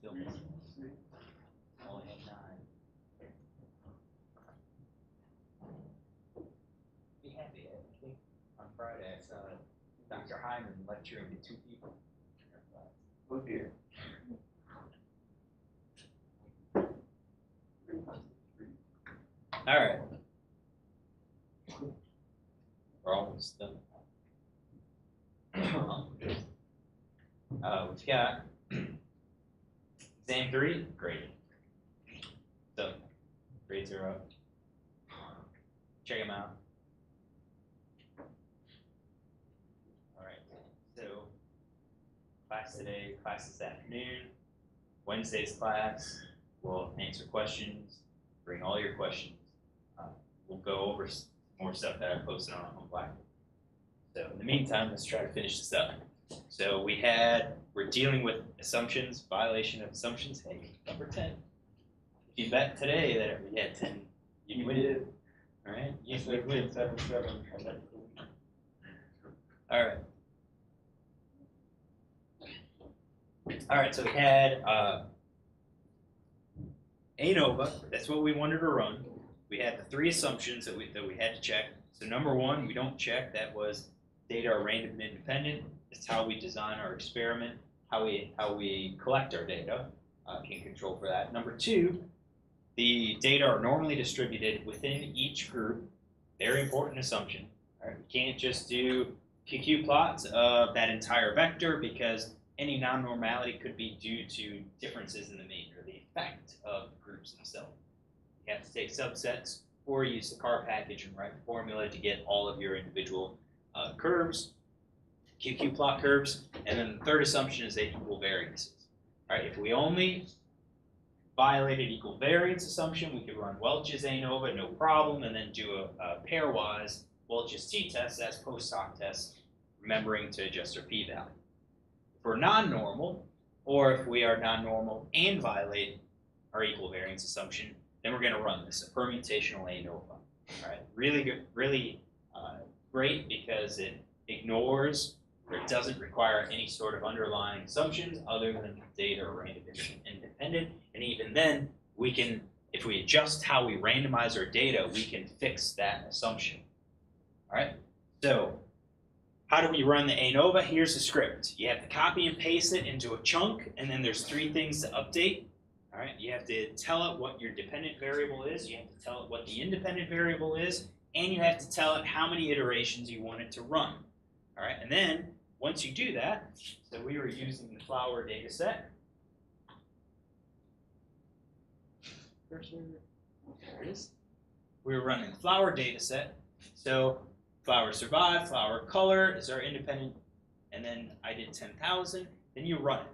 Still missing. Only had 9. Be happy. I think on Friday I saw Dr. Hyman lecturing to 2 people. Oh dear. All right. We're almost done. We've got exam 3, great. So, grades are up. Check them out. All right. So, class today, class this afternoon. Wednesday's class, we'll answer questions, bring all your questions. We'll go over more stuff that I posted on Blackboard. So in the meantime, let's try to finish this up. So we're dealing with assumptions, violation of assumptions. Hey, number 10. If you bet today that we had 10, you win. All right? You win. 7. All right. All right, so we had ANOVA. That's what we wanted to run. We had the 3 assumptions that we had to check. So number 1, we don't check. That was data are random and independent. It's how we design our experiment, how we collect our data. Can control for that. Number 2, the data are normally distributed within each group. Very important assumption. All right, we can't just do QQ plots of that entire vector because any non-normality could be due to differences in the mean or the effect of the groups themselves. You have to take subsets or use the car package and write the formula to get all of your individual curves, QQ plot curves. And then the third assumption is they equal variances. All right, if we only violated equal variance assumption, we could run Welch's ANOVA, no problem, and then do a pairwise Welch's t-test as Posthoc test, remembering to adjust our P-val. If we're non-normal, or if we are non-normal and violate our equal variance assumption, then we're going to run this, a permutational ANOVA. All right, really good, really great because it ignores or it doesn't require any sort of underlying assumptions other than data are random independent. And even then, we can, if we adjust how we randomize our data, we can fix that assumption. All right, so how do we run the ANOVA? Here's the script. You have to copy and paste it into a chunk, and then there's 3 things to update. All right, you have to tell it what your dependent variable is, you have to tell it what the independent variable is, and you have to tell it how many iterations you want it to run. All right, and then once you do that, so we were using the flower data set. There it is. We were running the flower data set. So flower survive, flower color is our independent, and then I did 10,000, then you run it.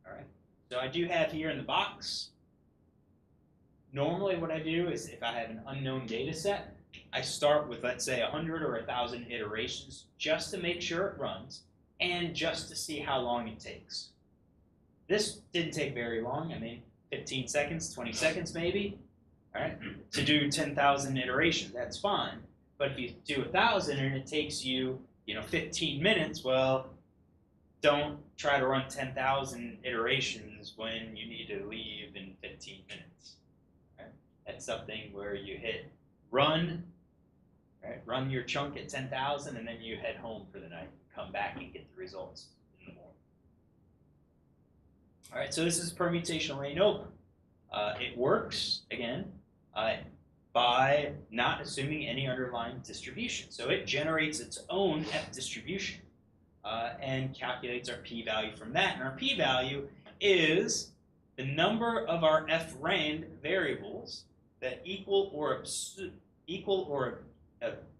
All right. So I do have here in the box, normally what I do is if I have an unknown data set, I start with, let's say, 100 or 1,000 iterations just to make sure it runs and just to see how long it takes. This didn't take very long. I mean, 15 seconds, 20 seconds maybe. All right, to do 10,000 iterations, that's fine. But if you do 1,000 and it takes you, 15 minutes, well, don't try to run 10,000 iterations when you need to leave in 15 minutes. Right? That's something where you hit run, right? Run your chunk at 10,000, and then you head home for the night. Come back and get the results in the morning. All right, so this is permutational ANOVA. It works, again, by not assuming any underlying distribution. So it generates its own F distribution and calculates our P-value from that. And our P-value is the number of our F-rand variables that equal or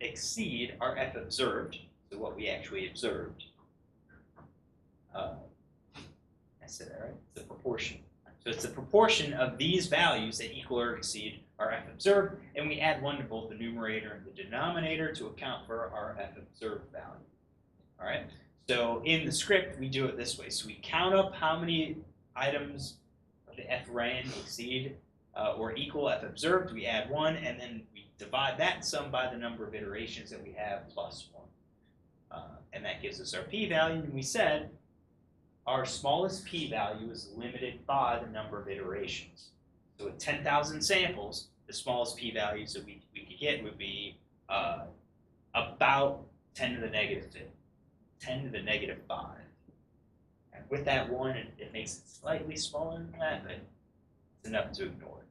exceed our F observed, so what we actually observed. I said that right? It's a proportion. So it's a proportion of these values that equal or exceed our F observed, and we add 1 to both the numerator and the denominator to account for our F observed value. All right. So in the script, we do it this way. So we count up how many items of the F rand exceed or equal F observed. We add 1, and then we divide that sum by the number of iterations that we have plus 1. And that gives us our P-value. And we said our smallest p-value is limited by the number of iterations. So with 10,000 samples, the smallest p-values that we could get would be about 10 to the negative 5, 10 to the negative 5. And with that 1, it makes it slightly smaller than that, but it's enough to ignore it.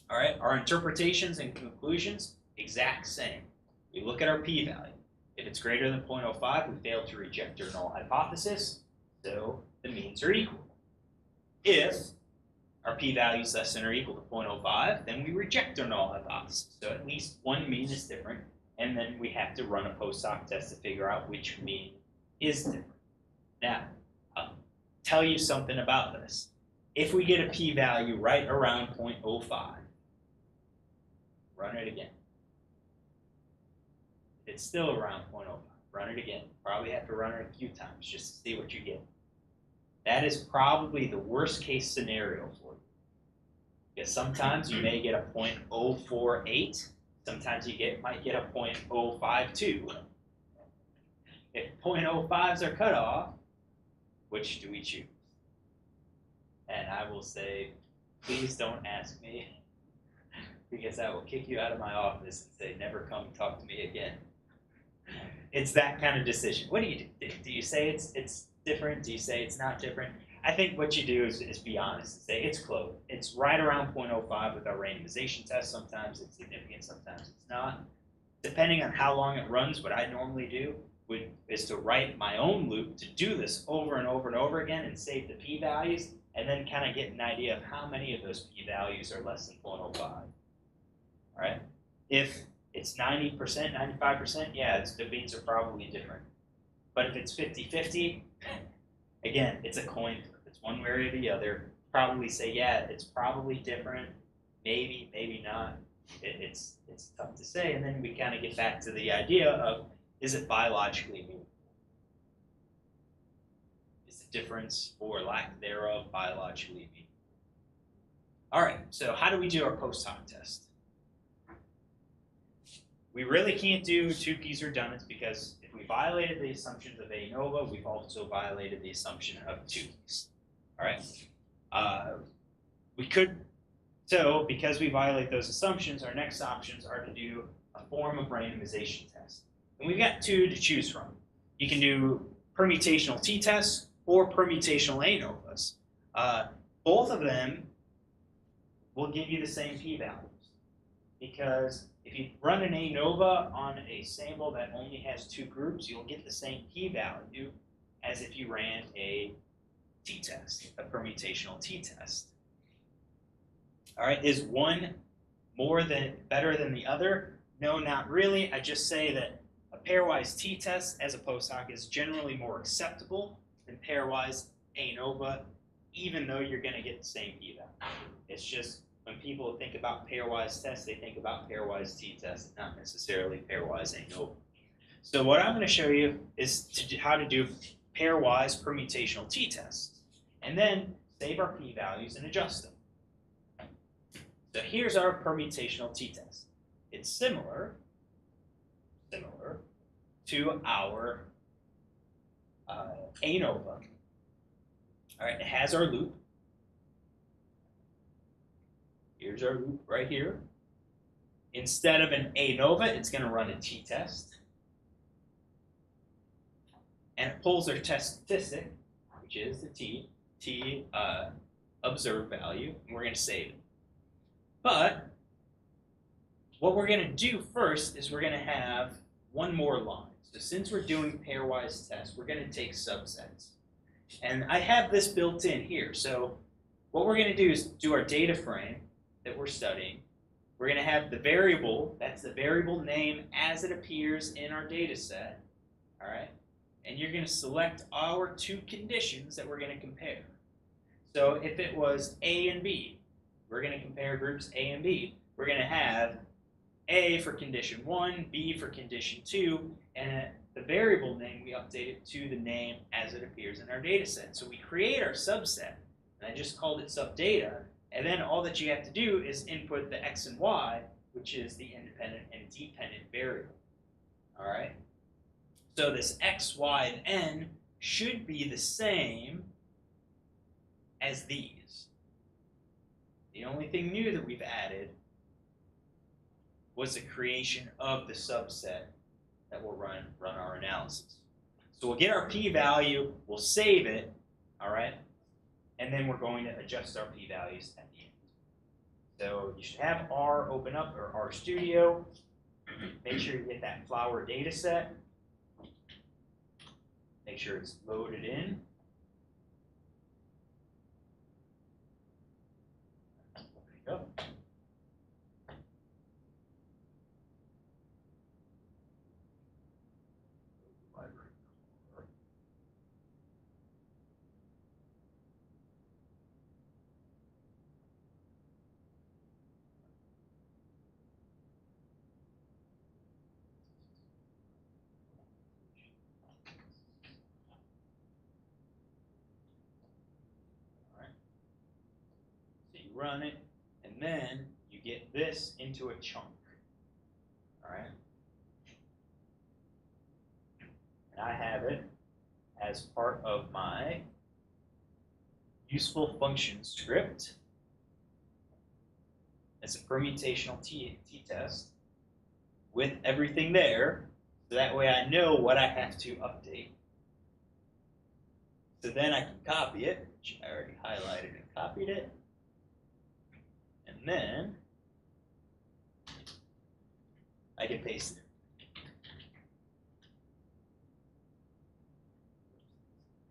All right, our interpretations and conclusions, exact same. We look at our p-value. If it's greater than 0.05, we fail to reject our null hypothesis, so the means are equal. If our p-value is less than or equal to 0.05, then we reject our null hypothesis. So at least one mean is different, and then we have to run a post-hoc test to figure out which mean is different. Now, I'll tell you something about this. If we get a p-value right around 0.05, run it again. If it's still around 0.05, run it again. Probably have to run it a few times just to see what you get. That is probably the worst case scenario for you. Because sometimes you may get a 0.048, sometimes you might get a 0.052. If 0.05s are cut off, which do we choose? And I will say, please don't ask me, because I will kick you out of my office and say, never come talk to me again. It's that kind of decision. What do you do? Do you say it's different? Do you say it's not different? I think what you do is be honest and say it's close. It's right around 0.05 with our randomization test. Sometimes it's significant, sometimes it's not. Depending on how long it runs, what I normally do is to write my own loop to do this over and over and over again and save the p-values, and then kind of get an idea of how many of those p-values are less than 0.05. All right? If it's 90%, 95%, yeah, the means are probably different. But if it's 50-50, again, it's a coin flip. It's one way or the other. Probably say, yeah, it's probably different. Maybe, maybe not. It's tough to say. And then we kind of get back to the idea of, is it biologically meaningful? Is the difference or lack thereof biologically meaningful? All right, so how do we do our post-hoc test? We really can't do 2p's redundance because if we violated the assumptions of ANOVA, we've also violated the assumption of 2p's. All right. We could, so because we violate those assumptions, our next options are to do a form of randomization test. And we've got 2 to choose from. You can do permutational t-tests or permutational ANOVAs. Both of them will give you the same p-values because if you run an ANOVA on a sample that only has 2 groups, you'll get the same p-value as if you ran a t-test, a permutational t-test. All right, is one better than the other? No, not really. I just say that a pairwise t-test as a post-hoc is generally more acceptable than pairwise ANOVA, even though you're going to get the same p-value. It's just when people think about pairwise tests, they think about pairwise t-tests, not necessarily pairwise ANOVA. So what I'm going to show you is how to do pairwise permutational t-tests, and then save our p-values and adjust them. So here's our permutational t-test. It's similar to our ANOVA. All right, it has our loop. Here's our loop right here. Instead of an ANOVA, it's going to run a t-test. And it pulls our test statistic, which is the t observed value, and we're going to save it. But what we're going to do first is we're going to have one more line. So since we're doing pairwise tests, we're going to take subsets. And I have this built in here. So what we're going to do is do our data frame that we're studying. We're going to have the variable, that's the variable name as it appears in our data set. All right? And you're going to select our 2 conditions that we're going to compare. So if it was A and B, we're going to compare groups A and B. We're going to have A for condition 1, B for condition 2, and the variable name we update it to the name as it appears in our data set. So we create our subset, and I just called it subdata, and then all that you have to do is input the X and Y, which is the independent and dependent variable. All right? So this X, Y, and N should be the same as these. The only thing new that we've added was the creation of the subset that will run our analysis. So we'll get our p-value, we'll save it, all right? And then we're going to adjust our p-values at the end. So you should have R open up, or R Studio. Make sure you get that flower data set. Make sure it's loaded in. There you go. Run it, and then you get this into a chunk. All right, and I have it as part of my useful function script. It's a permutational t-test with everything there, so that way I know what I have to update. So then I can copy it, which I already highlighted and copied it. And then I can paste it.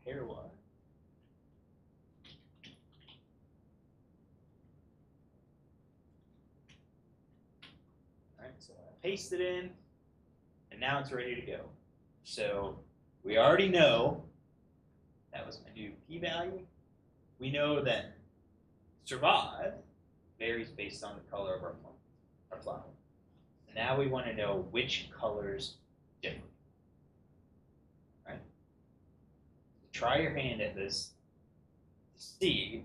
Pairwise. All right, so I paste it in, and now it's ready to go. So we already know that was my new p-value. We know that survive varies based on the color of our flower. So now we want to know which colors differ. Right? Try your hand at this to see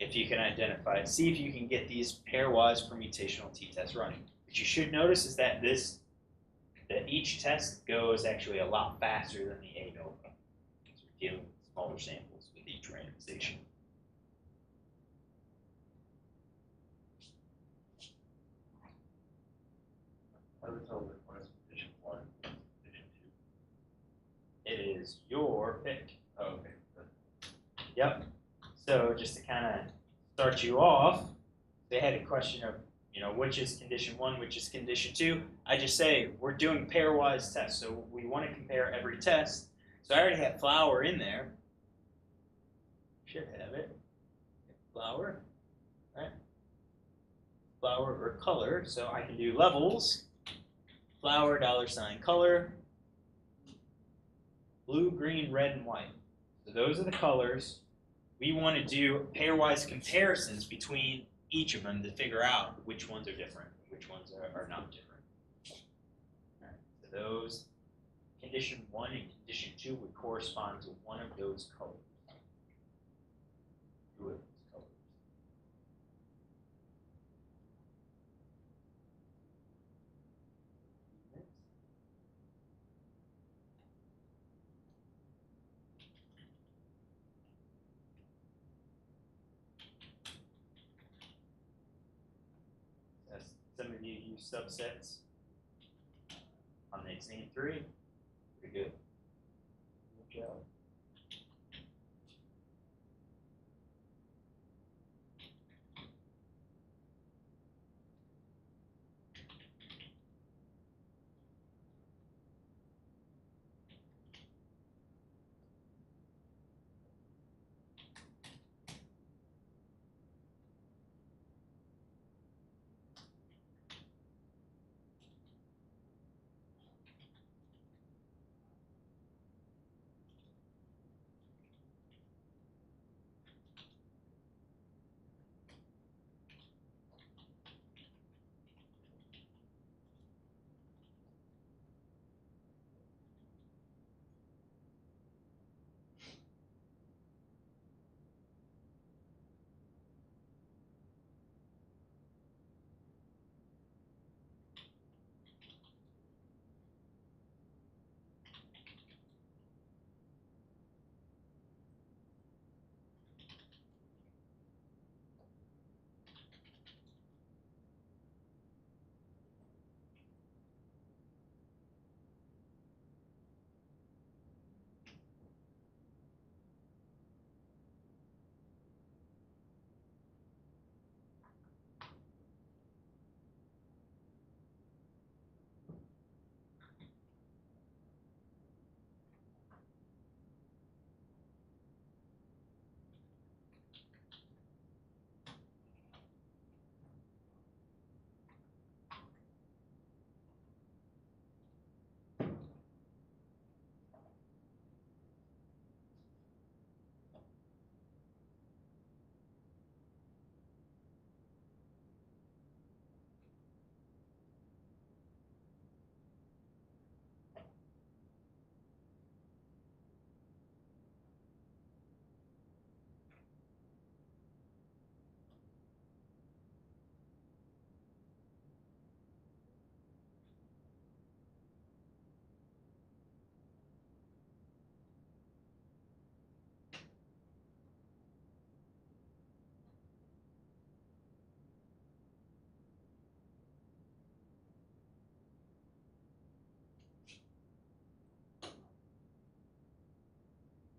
if you can identify it. See if you can get these pairwise permutational t-tests running. What you should notice is that each test goes actually a lot faster than the ANOVA, because we're dealing with smaller samples with each randomization. Condition 1, condition 2. It is your pick. Oh, okay. Yep. So just to kind of start you off, they had a question of, which is condition 1, which is condition 2. I just say we're doing pairwise tests, so we want to compare every test. So I already have flower in there. Should have it. Flower, right? Flower or color. So I can do levels. Flower, $color, blue, green, red, and white. So those are the colors. We want to do pairwise comparisons between each of them to figure out which ones are different, which ones are not different. All right. So those, condition 1 and condition 2 would correspond to one of those colors. Two of those colors. Some of you use subsets on the exam 3. Pretty good. Good job.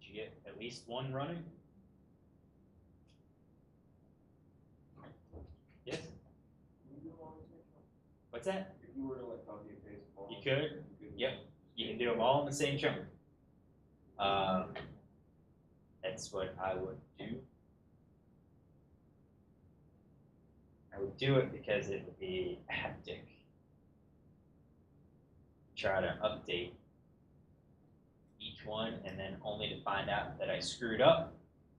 you get at least one running? Yes? What's that? If you were to like copy and paste them all, You could? Yep. You can do them all in the same chunk. That's what I would do. I would do it because it would be hectic. Try to update each one and then only to find out that I screwed up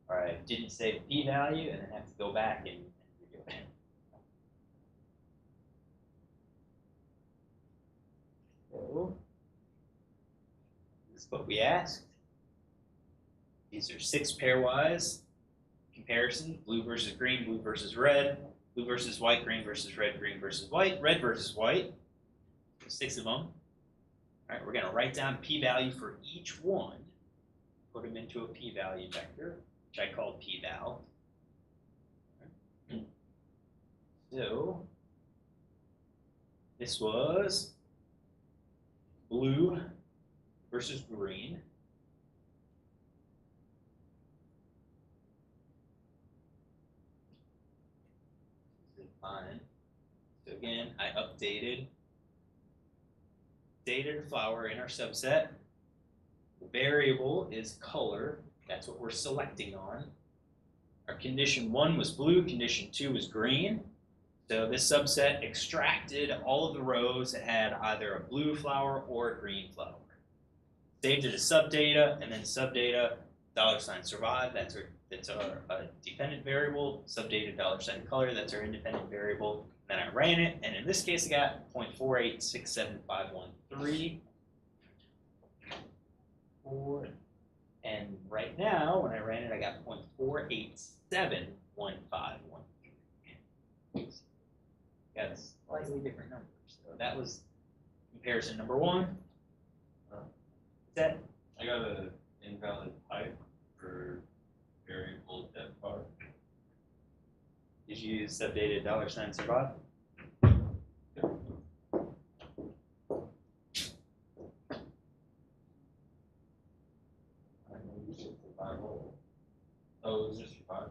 or I didn't save the p-value and then have to go back and redo it. So, this is what we asked. These are 6 pairwise comparisons: blue versus green, blue versus red, blue versus white, green versus red, green versus white, red versus white. 6 of them. All right, we're going to write down p-value for each one, put them into a p-value vector, which I call p-val. So this was blue versus green. This is fine. So again, I updated data to flower in our subset. The variable is color. That's what we're selecting on. Our condition 1 was blue, condition 2 was green. So this subset extracted all of the rows that had either a blue flower or a green flower. Saved it as subdata, and then subdata $survive. That's our dependent variable. Subdata $color. That's our independent variable. Then I ran it, and in this case, I got 0.4867513. And right now, when I ran it, I got 0.4871513. Got a slightly different number. So that was comparison number 1. Set. I got an invalid type for variable depth bar. Did you use subdata $survive? Oh, it was just for 5.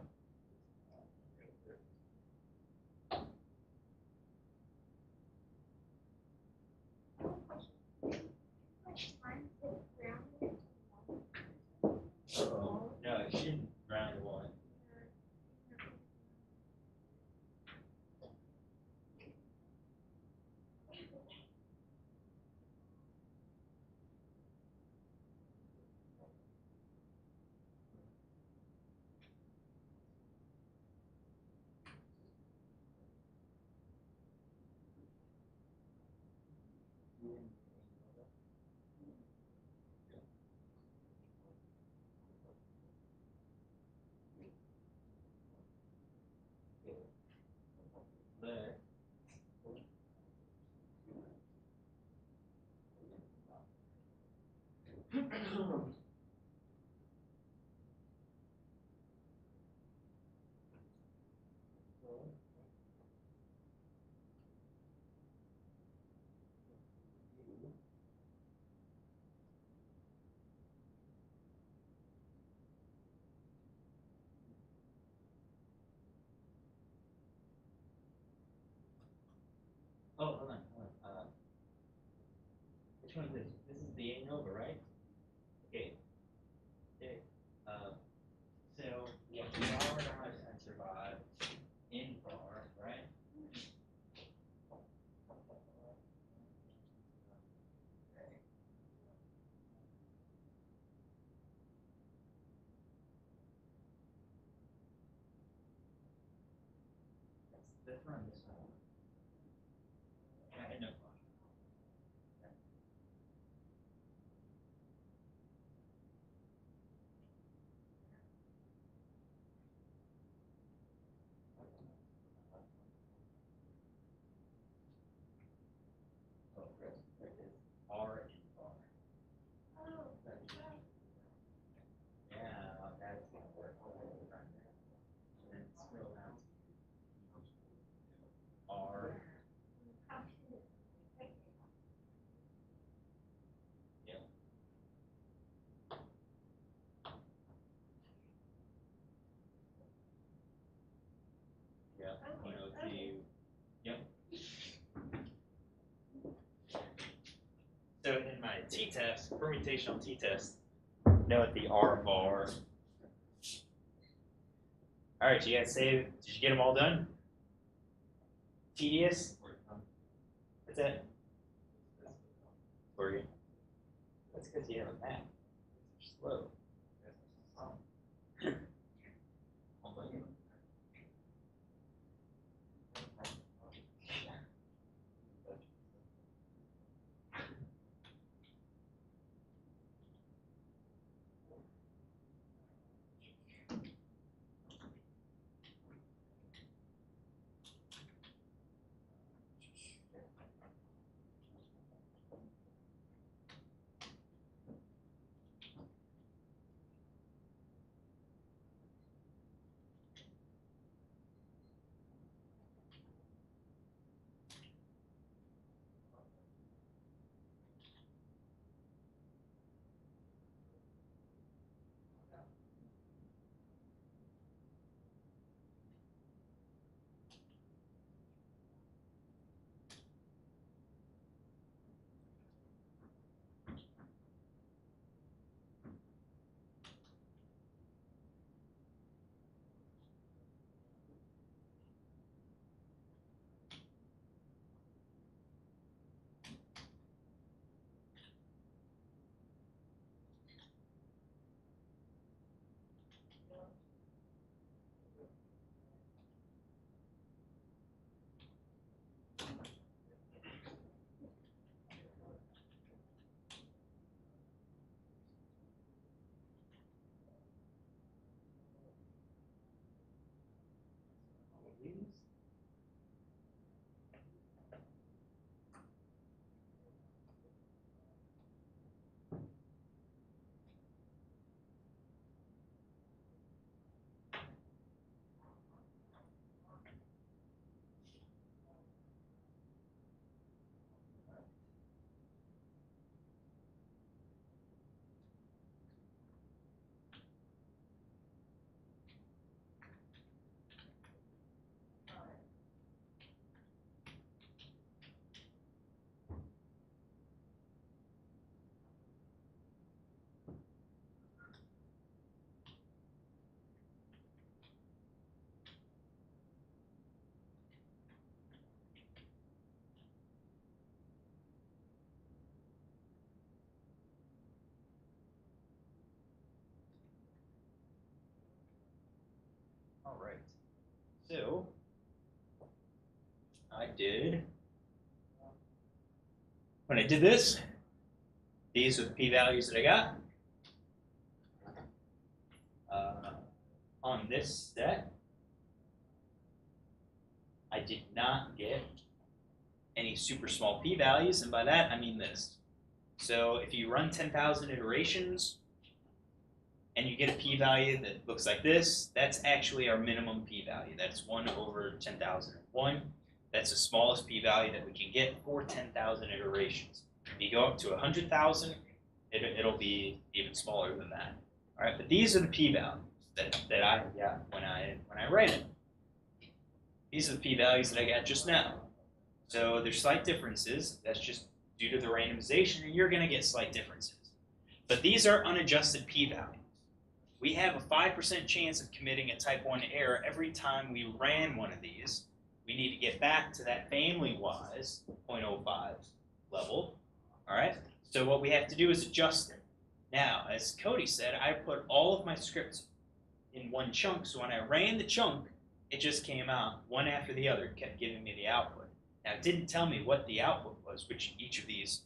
No, it shouldn't round to 1. There. Oh, hold on. Which one is this? This is the ANOVA, right? Okay. Okay. So we have flower $survive in bar, right? Let's run this one. I had no fun. Oh, there it is. R in bar. Yeah, that's gonna work. And then scroll down to R t-test, permutational t-test. Note the R bar. All right, you guys say, did you get them all done? Tedious? What's that? For you. That's because you have a Mac. It's slow. All right. So when I did this, these are the p-values that I got. On this set, I did not get any super small p-values, and by that I mean this. So if you run 10,000 iterations and you get a p-value that looks like this, that's actually our minimum p-value. That's 1 over 10,001. That's the smallest p-value that we can get for 10,000 iterations. If you go up to 100,000, it'll be even smaller than that. All right, but these are the p-values that I got when I ran it. These are the p-values that I got just now. So there's slight differences. That's just due to the randomization, and you're going to get slight differences. But these are unadjusted p-values. We have a 5% chance of committing a type 1 error every time we ran one of these. We need to get back to that family-wise 0.05 level. All right? So what we have to do is adjust it. Now, as Cody said, I put all of my scripts in one chunk, so when I ran the chunk, it just came out one after the other, kept giving me the output. Now, it didn't tell me what the output was, which each of these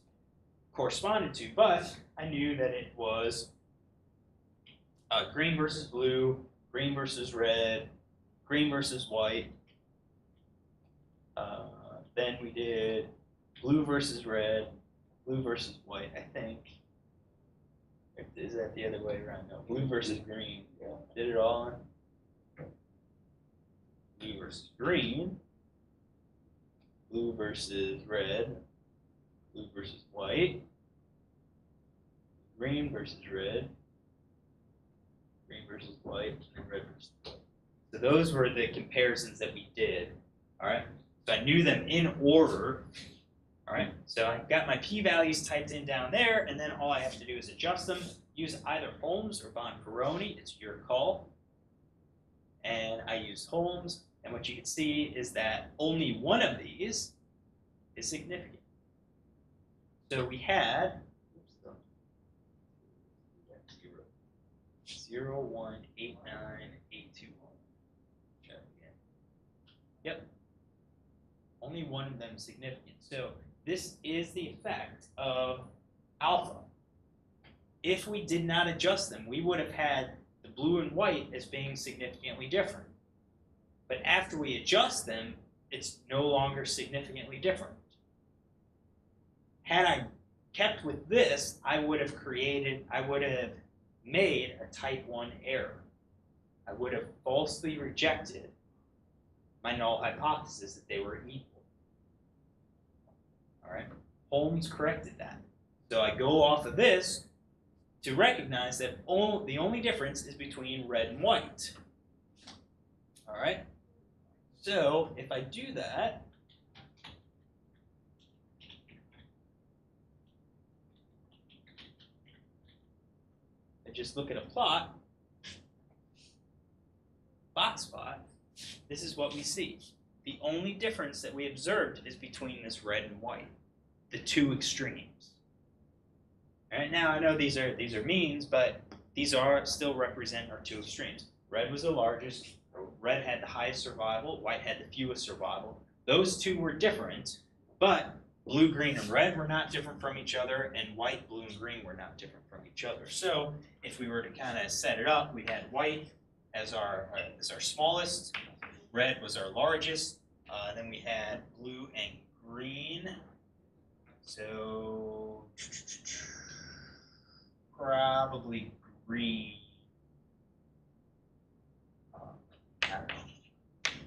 corresponded to, but I knew that it was green versus blue, green versus red, green versus white. Then we did blue versus red, blue versus white, I think. Is that the other way around? No, blue versus green. Yeah. Did it all. Blue versus green, blue versus red, blue versus white, green versus red, green versus white, and red versus white. So those were the comparisons that we did. All right. So I knew them in order. All All right, so I've got my p-values typed in down there, and then all I have to do is adjust them. Use either Holmes or Bonferroni, it's your call. And I use Holmes, and what you can see is that only one of these is significant. So we had 0, 1, 8, 9, 8, 2, 1. Check again. Yep. Only one of them significant. So this is the effect of alpha. If we did not adjust them, we would have had the blue and white as being significantly different. But after we adjust them, it's no longer significantly different. Had I kept with this, I would have made a type 1 error. I would have falsely rejected my null hypothesis that they were equal. All right, Holmes corrected that. So I go off of this to recognize that the only difference is between red and white. All right, so if I do that, I just look at a plot, box plot, this is what we see. The only difference that we observed is between this red and white, the two extremes. All right, now I know these are means, but these are still represent our two extremes. Red was the largest, red had the highest survival, white had the fewest survival. Those two were different, but blue, green, and red were not different from each other, and white, blue, and green were not different from each other. So if we were to kind of set it up, we had white as our smallest, red was our largest, then we had blue and green. So probably green. I don't know.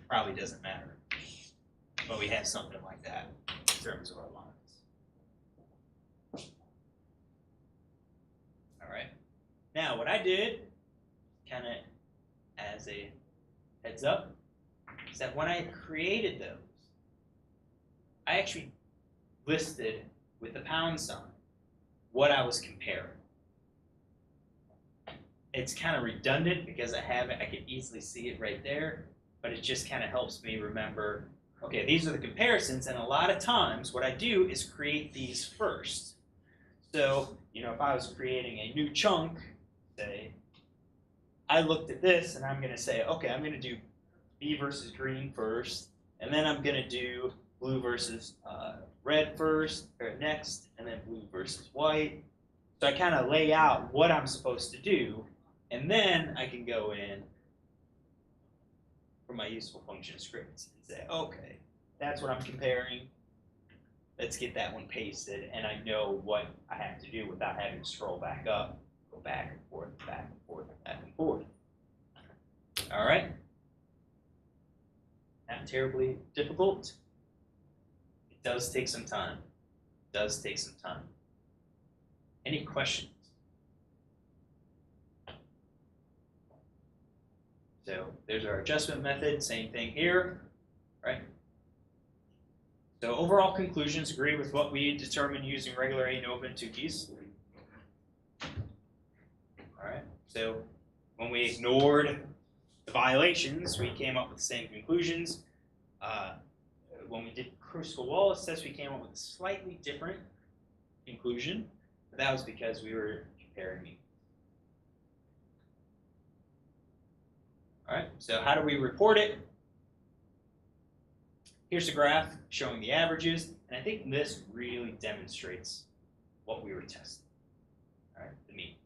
Probably doesn't matter. But we have something like that in terms of our lines. All right. Now, what I did, kind of as a heads up, is that when I created those, I actually listed with the pound sign what I was comparing. It's kind of redundant because I have it, I can easily see it right there, but it just kind of helps me remember, okay, these are the comparisons, and a lot of times what I do is create these first. So, if I was creating a new chunk, say, I looked at this and I'm going to say, okay, I'm going to do B versus green first, and then I'm going to do blue versus red first, or next, and then blue versus white. So I kind of lay out what I'm supposed to do, and then I can go in for my useful function scripts and say, okay, that's what I'm comparing. Let's get that one pasted, and I know what I have to do without having to scroll back up, go back and forth, back and forth, back and forth. All right? Not terribly difficult. It does take some time. It does take some time. Any questions? So there's our adjustment method, same thing here, right? So overall conclusions agree with what we determined using regular ANOVA and 2 keys. All right, so when we ignored the violations, we came up with the same conclusions. When we did Kruskal-Wallis test, we came up with a slightly different conclusion, but that was because we were comparing means. All right, so how do we report it? Here's a graph showing the averages, and I think this really demonstrates what we were testing. All right, the means.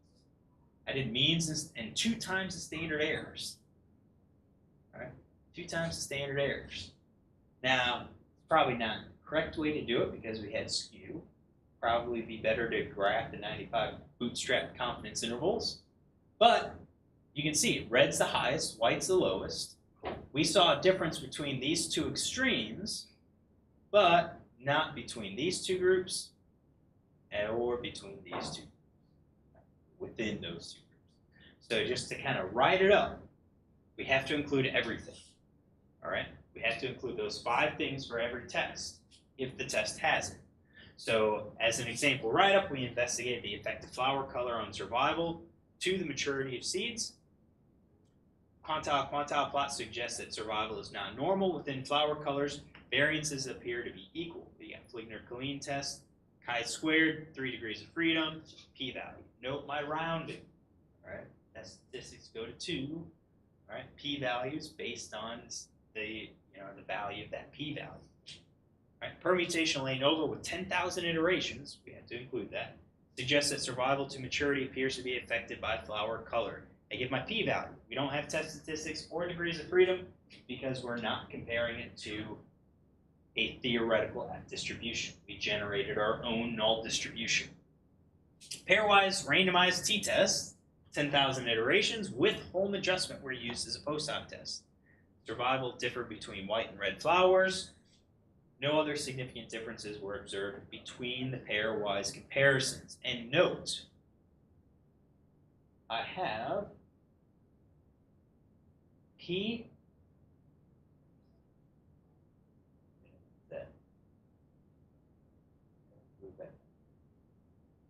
I did means and 2 times the standard errors. All right, 2 times the standard errors. Now, it's probably not the correct way to do it because we had skew. Probably be better to graph the 95 bootstrap confidence intervals, but you can see red's the highest, white's the lowest. We saw a difference between these 2 extremes, but not between these 2 groups or between these 2 within those 2 groups. So just to kind of write it up, we have to include everything. All right, we have to include those 5 things for every test if the test has it. So as an example write-up, we investigated the effect of flower color on survival to the maturity of seeds. Quantile plot suggests that survival is not normal within flower colors. Variances appear to be equal. You got Fligner-Killeen test, chi-squared, 3 degrees of freedom, p-value. Note my rounding. All right, that statistics go to 2. All right, p-values based on the value of that p-value. All right, permutational ANOVA with 10,000 iterations, we have to include that, suggests that survival to maturity appears to be affected by flower color. I give my p-value. We don't have test statistics or degrees of freedom because we're not comparing it to a theoretical distribution. We generated our own null distribution. Pairwise randomized t-test, 10,000 iterations with home adjustment were used as a post-hoc test. Survival differed between white and red flowers. No other significant differences were observed between the pairwise comparisons. And note, I have P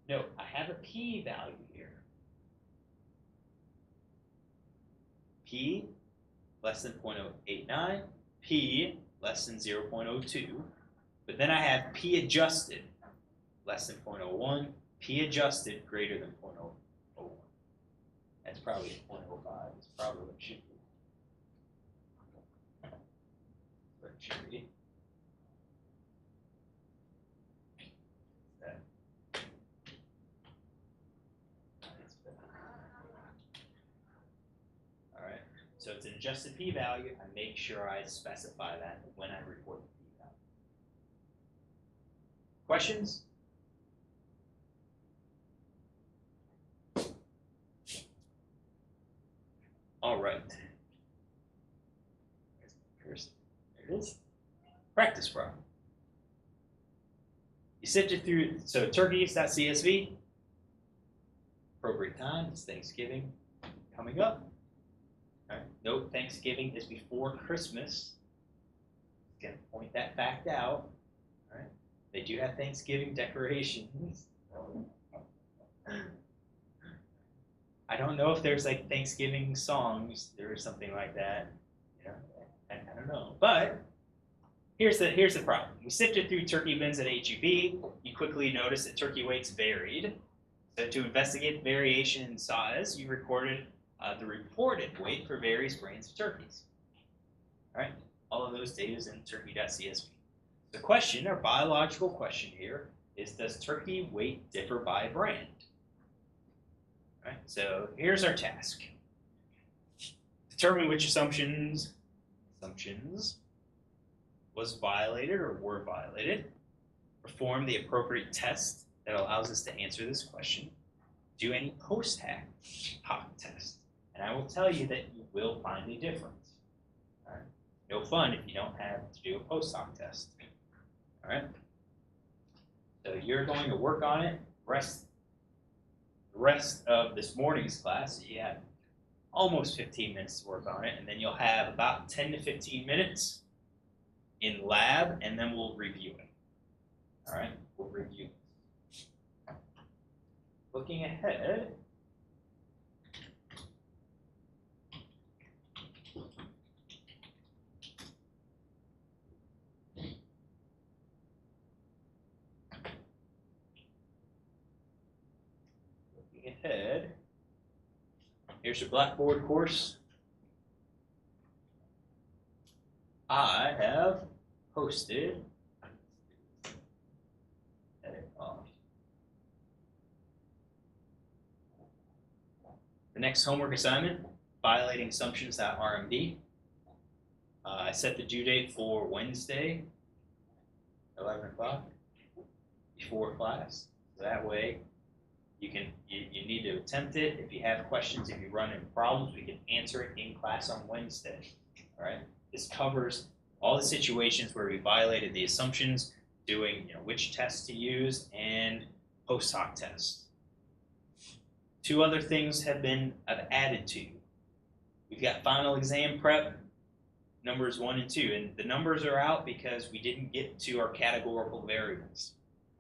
No, I have a p-value here. P less than 0.089, P less than 0.02, but then I have P adjusted less than 0.01, P adjusted greater than 0.001. That's probably 0.05. It's probably what it should be. What it should be. So it's an adjusted p-value. I make sure I specify that when I report the p-value. Questions? All right. There it is. Practice problem. You sifted through, so turkeys.csv. Appropriate time, it's Thanksgiving coming up. All right. Note Thanksgiving is before Christmas. Gonna point that fact out. All right. They do have Thanksgiving decorations. I don't know if there's like Thanksgiving songs or something like that. You know, I don't know. But here's the problem. We sifted through turkey bins at HEB. You quickly notice that turkey weights varied. So to investigate variation in size, you recorded the reported weight for various brands of turkeys. All right, all of those data is in turkey.csv. The question, our biological question here, is does turkey weight differ by brand? All right, so here's our task. Determine which assumptions was violated or were violated. Perform the appropriate test that allows us to answer this question. Do any post-hoc test. And I will tell you that you will find a difference. All right? No fun if you don't have to do a post-hoc test. All right? So you're going to work on it the rest of this morning's class. So you have almost 15 minutes to work on it, and then you'll have about 10 to 15 minutes in lab, and then we'll review it. All right? We'll review it. Looking ahead, here's your Blackboard course. I have posted the next homework assignment, violating assumptions.rmd. I set the due date for Wednesday, 11 o'clock, before class. So that way you need to attempt it. If you have questions, if you run into problems, we can answer it in class on Wednesday. All right. This covers all the situations where we violated the assumptions, doing which tests to use, and post-hoc tests. 2 other things I've added to you. We've got final exam prep, numbers 1 and 2, and the numbers are out because we didn't get to our categorical variables.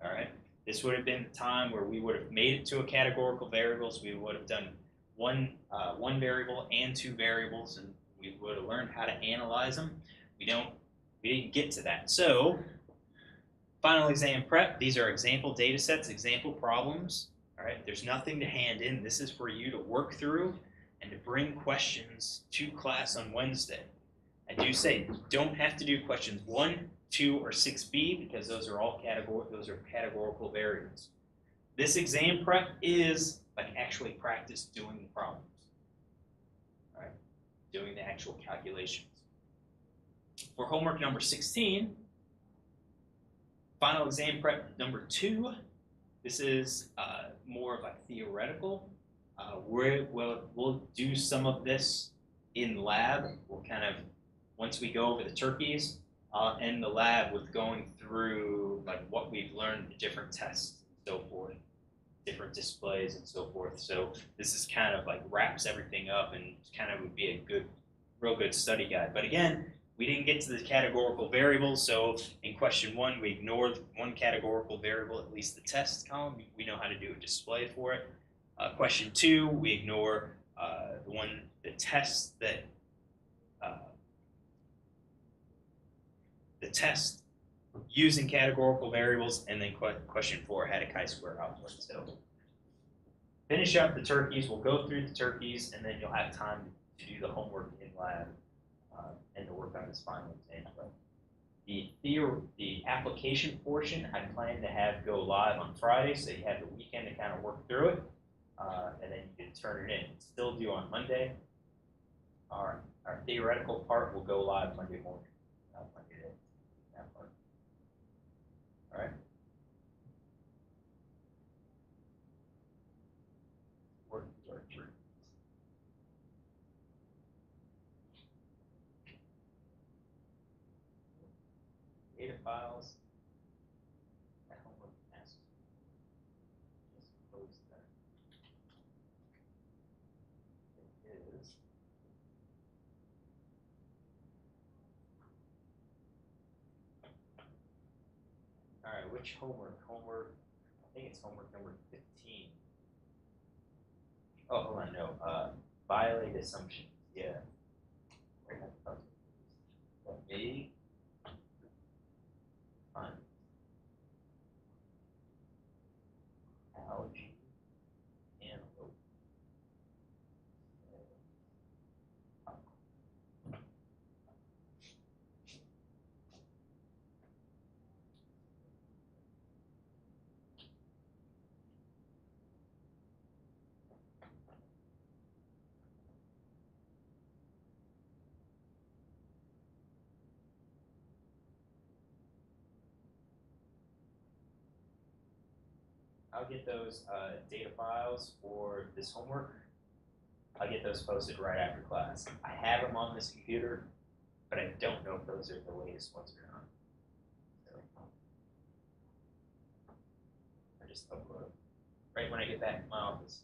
All right. This would have been the time where we would have made it to a categorical variables. We would have done one variable and two variables, and we would have learned how to analyze them. We didn't get to that. So, final exam prep. These are example data sets, example problems. All right. There's nothing to hand in. This is for you to work through and to bring questions to class on Wednesday. I do say don't have to do questions 1, 2, or 6b because those are all categorical variables. This exam prep is like actually practice doing the problems. All right, doing the actual calculations. For homework number 16, final exam prep number 2. This is more of a theoretical. We'll do some of this in lab. We'll kind of, once we go over the turkeys, in the lab with going through like what we've learned, the different tests and so forth, different displays and so forth. So this is kind of like wraps everything up and kind of would be a real good study guide. But again, we didn't get to the categorical variables, so in question 1, we ignored one categorical variable, at least the test column. We know how to do a display for it. Question 2, we ignore the test that the test using categorical variables, and then question 4 had a chi-square output. So finish up the turkeys. We'll go through the turkeys, and then you'll have time to do the homework in lab and to work on this final exam. But the application portion, I plan to have go live on Friday, so you have the weekend to kind of work through it, and then you can turn it in. It's still due on Monday. Our theoretical part will go live Monday morning. That part. All right. Work through. Data files. That homework asks. Just close that. It is. All right, which homework? I think it's homework number 15. Oh, hold on, no. Violate assumptions. Yeah. Let me find algae antelope. I'll get those data files for this homework. I'll get those posted right after class. I have them on this computer, but I don't know if those are the latest ones or not. So I just upload them right when I get back to my office.